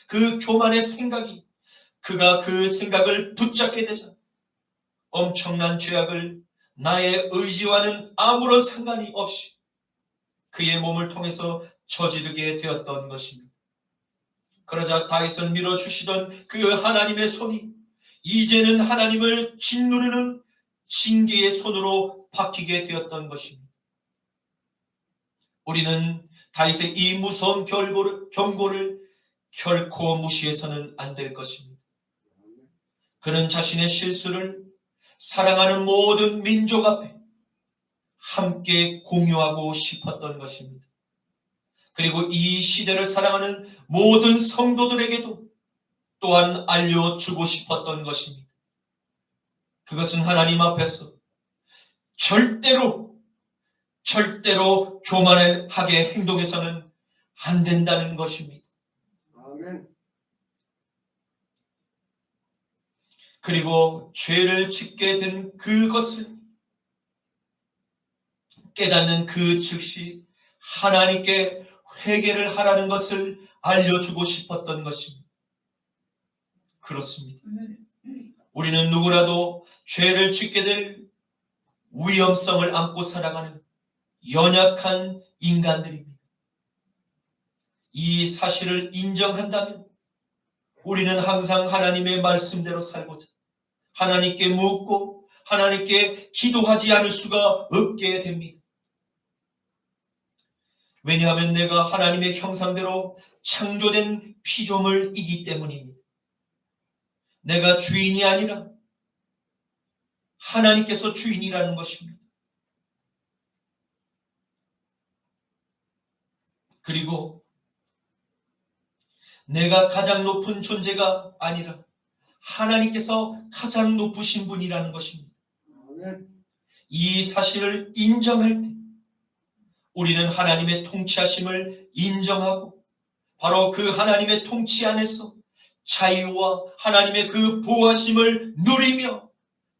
Speaker 1: 그 교만의 생각이 그가 그 생각을 붙잡게 되자 엄청난 죄악을 나의 의지와는 아무런 상관이 없이 그의 몸을 통해서 저지르게 되었던 것입니다. 그러자 다윗을 밀어주시던 그 하나님의 손이 이제는 하나님을 짓누르는 징계의 손으로 바뀌게 되었던 것입니다. 우리는 다윗의 이 무서운 경고를 결코 무시해서는 안 될 것입니다. 그는 자신의 실수를 사랑하는 모든 민족 앞에 함께 공유하고 싶었던 것입니다. 그리고 이 시대를 사랑하는 모든 성도들에게도 또한 알려주고 싶었던 것입니다. 그것은 하나님 앞에서 절대로 교만하게 행동해서는 안 된다는 것입니다.
Speaker 2: 아멘.
Speaker 1: 그리고 죄를 짓게 된 그것을 깨닫는 그 즉시 하나님께 회개를 하라는 것을 알려주고 싶었던 것입니다. 그렇습니다. 우리는 누구라도 죄를 짓게 될 위험성을 안고 살아가는 연약한 인간들입니다. 이 사실을 인정한다면 우리는 항상 하나님의 말씀대로 살고자 하나님께 묻고 하나님께 기도하지 않을 수가 없게 됩니다. 왜냐하면 내가 하나님의 형상대로 창조된 피조물이기 때문입니다. 내가 주인이 아니라 하나님께서 주인이라는 것입니다. 그리고 내가 가장 높은 존재가 아니라 하나님께서 가장 높으신 분이라는 것입니다. 이 사실을 인정할 때 우리는 하나님의 통치하심을 인정하고 바로 그 하나님의 통치 안에서 자유와 하나님의 그 보호하심을 누리며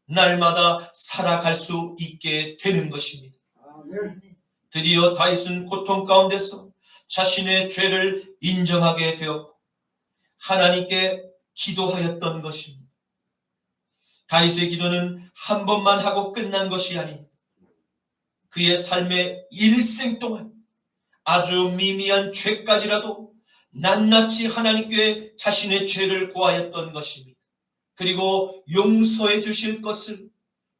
Speaker 1: 날마다 살아갈 수 있게 되는 것입니다. 드디어 다윗은 고통 가운데서 자신의 죄를 인정하게 되었고 하나님께 기도하였던 것입니다. 다윗의 기도는 한 번만 하고 끝난 것이 아닙니다. 그의 삶의 일생 동안 아주 미미한 죄까지라도 낱낱이 하나님께 자신의 죄를 고하였던 것입니다. 그리고 용서해 주실 것을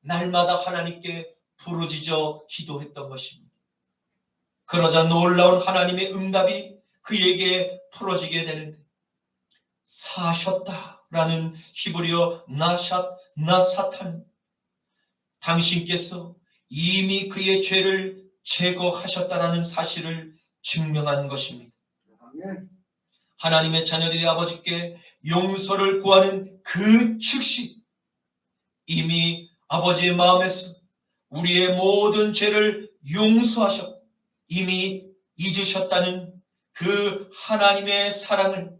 Speaker 1: 날마다 하나님께 부르짖어 기도했던 것입니다. 그러자 놀라운 하나님의 응답이 그에게 풀어지게 되는데 사셨다라는 히브리어 나사탄 당신께서 이미 그의 죄를 제거하셨다라는 사실을 증명한 것입니다. 하나님의 자녀들이 아버지께 용서를 구하는 그 즉시 이미 아버지의 마음에서 우리의 모든 죄를 용서하셨고 이미 잊으셨다는 그 하나님의 사랑을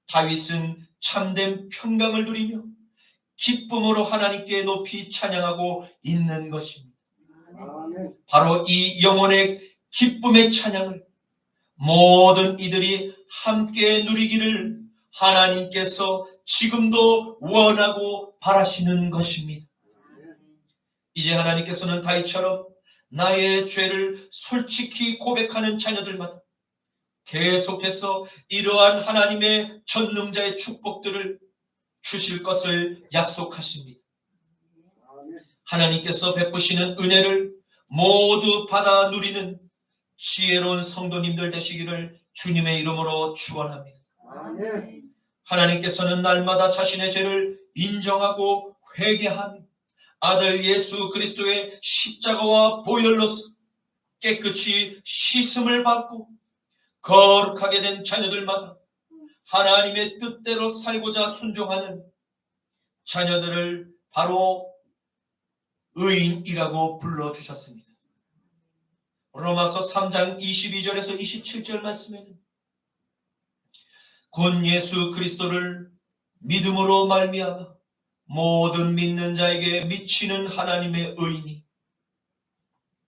Speaker 1: 다윗은 참된 평강을 누리며 기쁨으로 하나님께 높이 찬양하고 있는 것입니다. 바로 이 영혼의 기쁨의 찬양을 모든 이들이 함께 누리기를 하나님께서 지금도 원하고 바라시는 것입니다. 이제 하나님께서는 다윗처럼 나의 죄를 솔직히 고백하는 자녀들마다 계속해서 이러한 하나님의 전능자의 축복들을 주실 것을 약속하십니다. 하나님께서 베푸시는 은혜를 모두 받아 누리는 지혜로운 성도님들 되시기를 주님의 이름으로 축원합니다. 하나님께서는 날마다 자신의 죄를 인정하고 회개하며 아들 예수 그리스도의 십자가와 보혈로서 깨끗이 씻음을 받고 거룩하게 된 자녀들마다 하나님의 뜻대로 살고자 순종하는 자녀들을 바로 의인이라고 불러주셨습니다. 로마서 3장 22절에서 27절 말씀에는 곧 예수 그리스도를 믿음으로 말미암아 모든 믿는 자에게 미치는 하나님의 의인이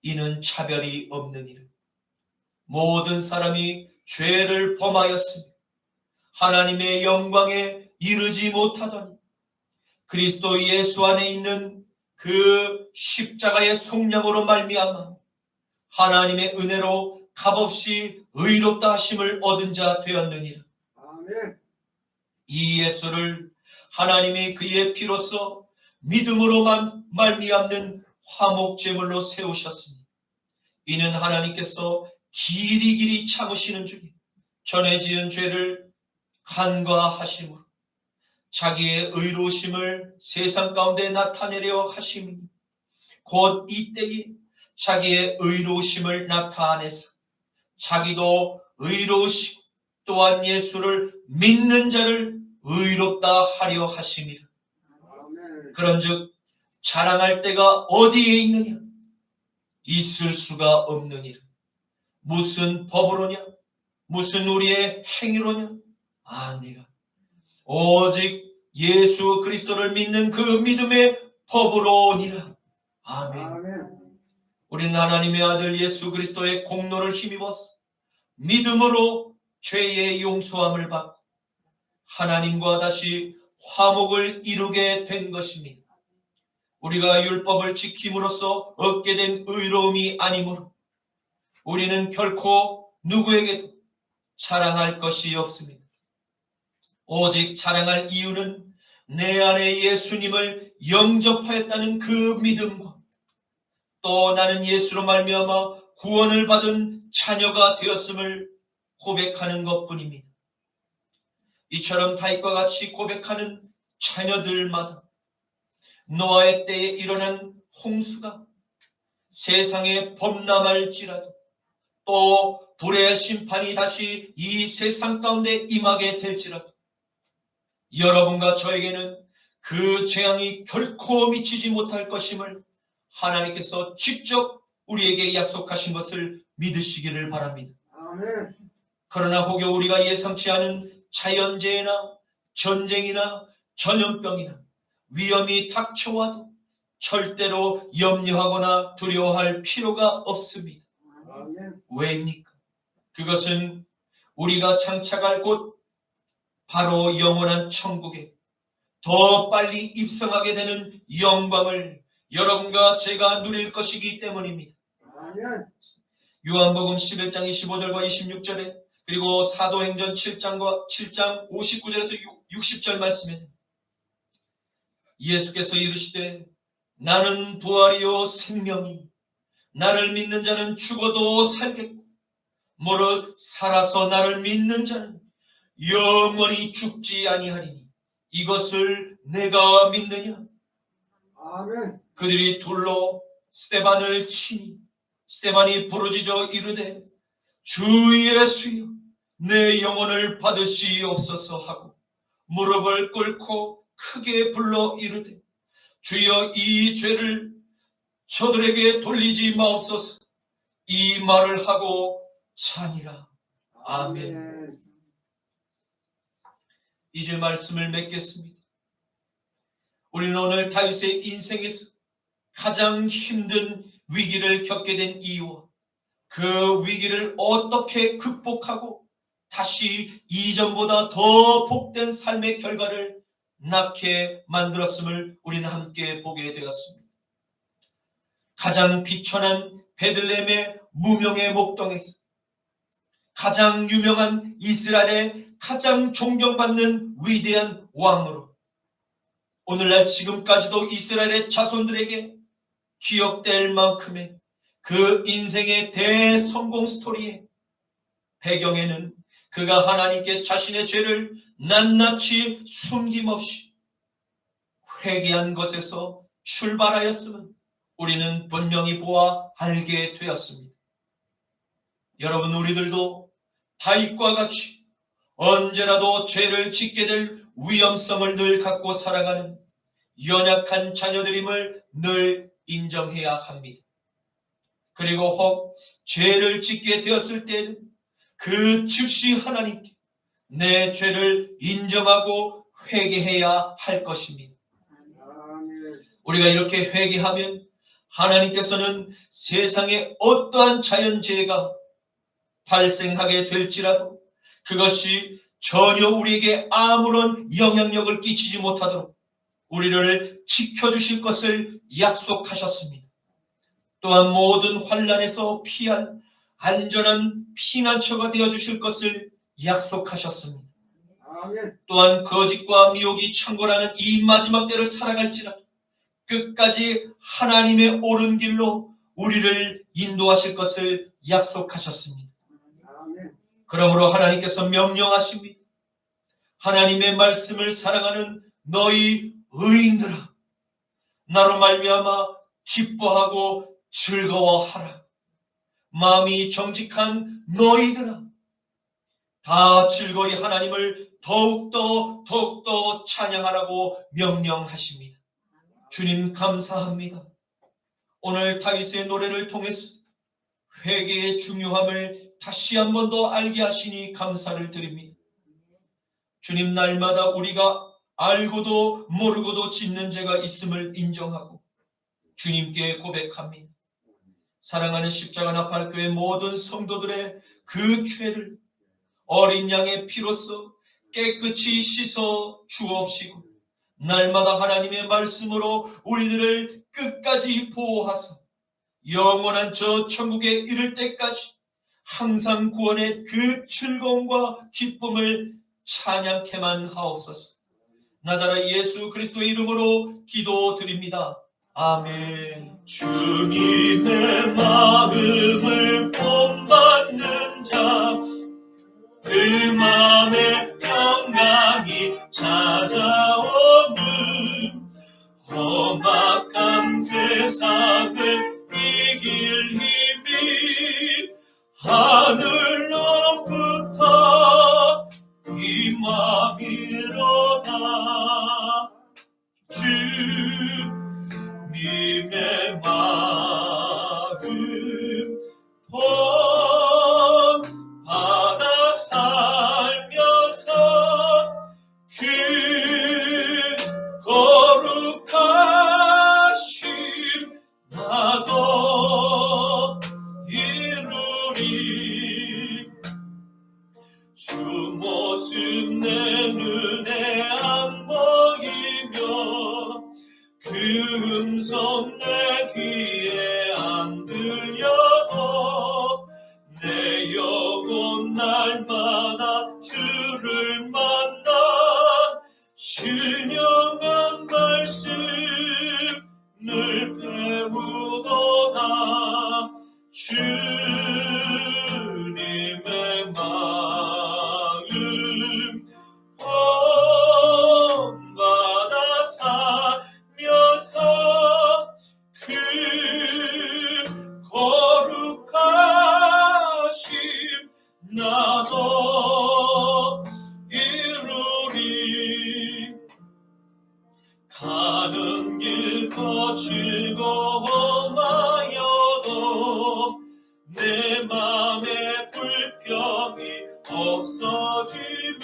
Speaker 1: 이는 차별이 없느니라. 모든 사람이 죄를 범하였으며 하나님의 영광에 이르지 못하더니 그리스도 예수 안에 있는 그 십자가의 속량으로 말미암아 하나님의 은혜로 값없이 의롭다 하심을 얻은 자 되었느니라. 이 예수를 하나님이 그의 피로써 믿음으로 말미암는 화목제물로 세우셨으니 이는 하나님께서 길이 참으시는 중에 전에 지은 죄를 간과하심으로 자기의 의로우심을 세상 가운데 나타내려 하심이니 곧 이때에 자기의 의로우심을 나타내서 자기도 의로우시고 또한 예수를 믿는 자를 의롭다 하려 하심이라. 그런즉 자랑할 때가 어디에 있느냐? 있을 수가 없느니라. 무슨 법으로냐? 무슨 우리의 행위로냐? 아니라 오직 예수 그리스도를 믿는 그 믿음의 법으로니라. 아멘. 우리는 하나님의 아들 예수 그리스도의 공로를 힘입어서 믿음으로 죄의 용서함을 받고 하나님과 다시 화목을 이루게 된 것입니다. 우리가 율법을 지킴으로써 얻게 된 의로움이 아니므로 우리는 결코 누구에게도 자랑할 것이 없습니다. 오직 자랑할 이유는 내 안에 예수님을 영접하였다는 그 믿음과 또 나는 예수로 말미암아 구원을 받은 자녀가 되었음을 고백하는 것뿐입니다. 이처럼 다윗과 같이 고백하는 자녀들마다 노아의 때에 일어난 홍수가 세상에 범람할지라도 또 불의 심판이 다시 이 세상 가운데 임하게 될지라도 여러분과 저에게는 그 재앙이 결코 미치지 못할 것임을 하나님께서 직접 우리에게 약속하신 것을 믿으시기를 바랍니다.
Speaker 2: 아멘.
Speaker 1: 그러나 혹여 우리가 예상치 않은 자연재해나 전쟁이나 전염병이나 위험이 닥쳐와도 절대로 염려하거나 두려워할 필요가 없습니다.
Speaker 2: 아멘.
Speaker 1: 왜입니까? 그것은 우리가 장착할 곳 바로 영원한 천국에 더 빨리 입성하게 되는 영광을 여러분과 제가 누릴 것이기 때문입니다.
Speaker 2: 아멘.
Speaker 1: 요한복음 11장 25절과 26절에 그리고 사도행전 7장 59절에서 60절 말씀에 예수께서 이르시되 나는 부활이요 생명이 나를 믿는 자는 죽어도 살겠고 무릇 살아서 나를 믿는 자는 영원히 죽지 아니하리니 이것을 내가 믿느냐.
Speaker 2: 아멘.
Speaker 1: 그들이 둘로 스데반을 치니 스데반이 부르짖어 이르되 주 예수여 내 영혼을 받으시옵소서 하고 무릎을 꿇고 크게 불러 이르되 주여 이 죄를 저들에게 돌리지 마옵소서. 이 말을 하고 자니라. 아멘. 이제 말씀을 맺겠습니다. 우리는 오늘 다윗의 인생에서 가장 힘든 위기를 겪게 된 이유와 그 위기를 어떻게 극복하고 다시 이전보다 더 복된 삶의 결과를 낳게 만들었음을 우리는 함께 보게 되었습니다. 가장 비천한 베들레헴의 무명의 목동에서 가장 유명한 이스라엘의 가장 존경받는 위대한 왕으로 오늘날 지금까지도 이스라엘의 자손들에게 기억될 만큼의 그 인생의 대성공 스토리의 배경에는 그가 하나님께 자신의 죄를 낱낱이 숨김없이 회개한 것에서 출발하였음을 우리는 분명히 보아 알게 되었습니다. 여러분, 우리들도 다윗과 같이 언제라도 죄를 짓게 될 위험성을 늘 갖고 살아가는 연약한 자녀들임을 늘 인정해야 합니다. 그리고 혹 죄를 짓게 되었을 때는 그 즉시 하나님께 내 죄를 인정하고 회개해야 할 것입니다. 우리가 이렇게 회개하면 하나님께서는 세상에 어떠한 자연재해가 발생하게 될지라도 그것이 전혀 우리에게 아무런 영향력을 끼치지 못하도록 우리를 지켜주실 것을 약속하셨습니다. 또한 모든 환난에서 피할 안전한 피난처가 되어주실 것을 약속하셨습니다. 또한 거짓과 미혹이 창궐하는 이 마지막 때를 살아갈지라도 끝까지 하나님의 옳은 길로 우리를 인도하실 것을 약속하셨습니다. 그러므로 하나님께서 명령하십니다. 하나님의 말씀을 사랑하는 너희 의인들아, 나로 말미암아 기뻐하고 즐거워하라. 마음이 정직한 너희들아, 다 즐거이 하나님을 더욱더 찬양하라고 명령하십니다. 주님 감사합니다. 오늘 다윗의 노래를 통해서 회개의 중요함을 다시 한 번 더 알게 하시니 감사를 드립니다. 주님, 날마다 우리가 알고도 모르고도 짓는 죄가 있음을 인정하고 주님께 고백합니다. 사랑하는 십자가 나팔교회 모든 성도들의 그 죄를 어린 양의 피로써 깨끗이 씻어 주옵시고 날마다 하나님의 말씀으로 우리들을 끝까지 보호하사 영원한 저 천국에 이를 때까지 항상 구원의 그 즐거움과 기쁨을 찬양케만 하옵소서. 나자라 예수 그리스도의 이름으로 기도드립니다. 아멘. 주님의 마음을 본받는 자, 그 마음에 평강이 찾아오는 험악한 세상을 이길 힘이 하늘로부터 임함이로다. 주님의 마음 본받아 살면서 그 거룩하심 나도 이루리. 주 모습 내 눈에 안 보이며 그 음성 내 귀에 안 들려도 내 영혼 날마다 주를 만나 신령한 말씀을 배우도다. 주님의 마음 본받아 살면서 그 거룩하심 나도 이루리. 가는 길 거칠고 험하여도 내 맘에 불평이 없어지는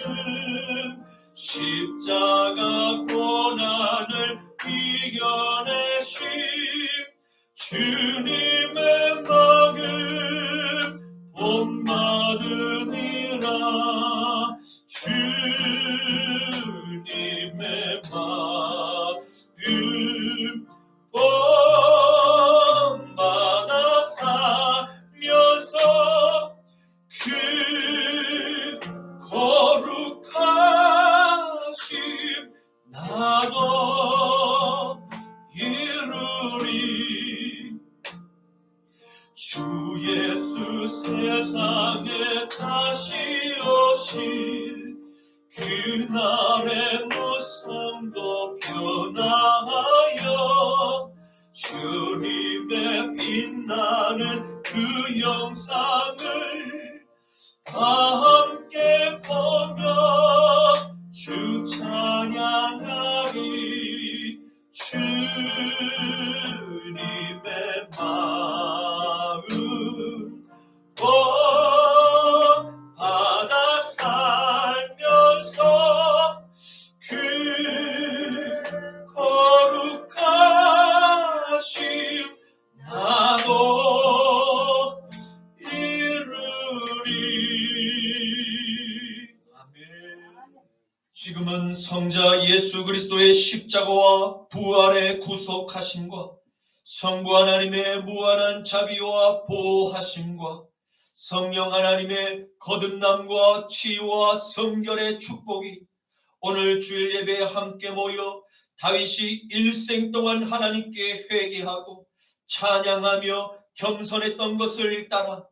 Speaker 1: 십자가 고난을 이겨내심 주님의 마음 본받으니라. 주님의 마음 본받아 살면서 그 거룩하심 나도 이루리. 주 예수 세상에 다시 오실 그날의 무성도 변화하여 주님의 빛나는 그 영상을 함께 보며 주 찬양하리. 주님의 마음 본받아 살면서 그 거룩하심 나도 이루리. 아멘. 지금은 성자 예수 그리스도의 십자가와 부활의 구속하심과 성부 하나님의 무한한 자비와 보호하심과 성령 하나님의 거듭남과 치유와 성결의 축복이 오늘 주일 예배에 함께 모여 다윗이 일생 동안 하나님께 회개하고 찬양하며 겸손했던 것을 따라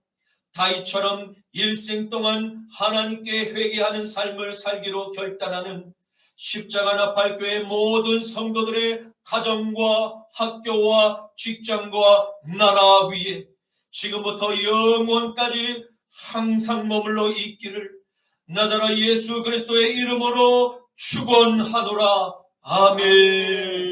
Speaker 1: 다윗처럼 일생 동안 하나님께 회개하는 삶을 살기로 결단하는 십자가 나팔교회 모든 성도들의 가정과 학교와 직장과 나라 위에 지금부터 영원까지 항상 머물러 있기를 나자라 예수 그리스도의 이름으로 축원하노라. 아멘.